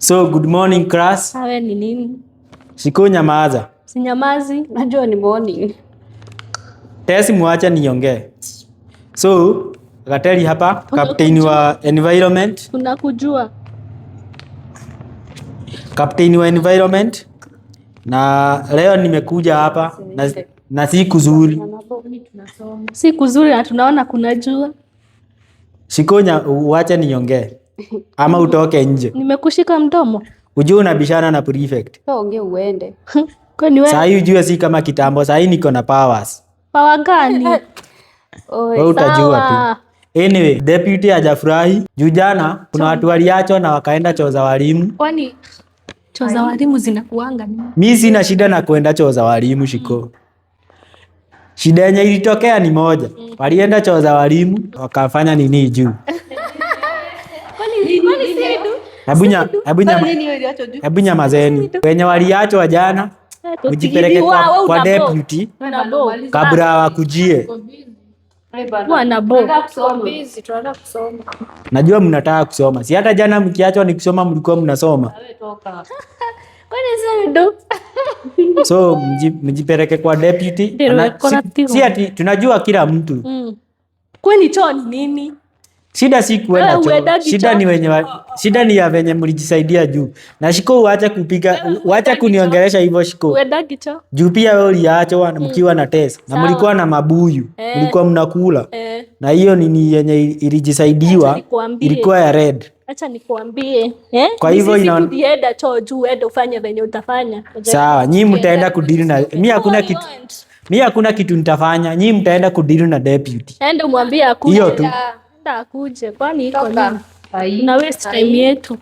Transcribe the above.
So good morning class. Hawe ni nini? Siku nyamaza. Sinyamazi, najua ni morning. Tesi muacha niongee. So, Gateli hapa, captain wa environment. Tunakujua. Captain wa environment. Na leo nimekuja hapa na si kuzuri. Si kuzuri na tunaona kuna jua. Siku uacha niongee. Ama utoke nje. Nimekushika mdomo. Ujue unabishana na prefect. Ongea uende. Kwani wewe? Sasa ujue si kama kitambo, sasa niko na powers. Power gani? Wewe utajua tu. Anyway, deputy hajafurahi. Juu jana kuna watu waliachwa na wakaenda choo za walimu. Kwani choo za walimu zinakuanga nini? Mimi sina shida na kwenda choo za walimu Shiko. Shida yenye ilitokea ni moja. Walienda choo za walimu wakafanya nini juu. Hebu nyamazeni. Wenye waliachwa jana mjipeleke kwa deputy kabla wakujie. Najua mnataka kusoma. Si hata jana mkiachwa ni kusoma mlikuwa mnasoma. So mjipeleke kwa deputy. Si ati tunajua kila mtu. Kwani choo ni nini? Shida si kuenda choo. Shida ni ya venye mlijisaidia juu. Na Shiko uacha kuniongelesha hivyo Shiko. Uendagi choo. Juu pia wewe uliachwa mkiwa na tesa. Na mlikuwa na mabuyu. Mlikuwa mnakula. Na hiyo nini yenye ilijisaidiwa ilikuwa ya red. Acha nikuambie. Kwa hivyo inaona ukienda choo juu uende ufanye venye utafanya. Sawa, nyinyi mtaenda kudili na mimi hakuna kitu nitafanya. Nyinyi mtaenda kudili na deputy. Ende umwambie akuje. Hiyo tu. Akuje. Kwani iko nini? Na waste time yetu.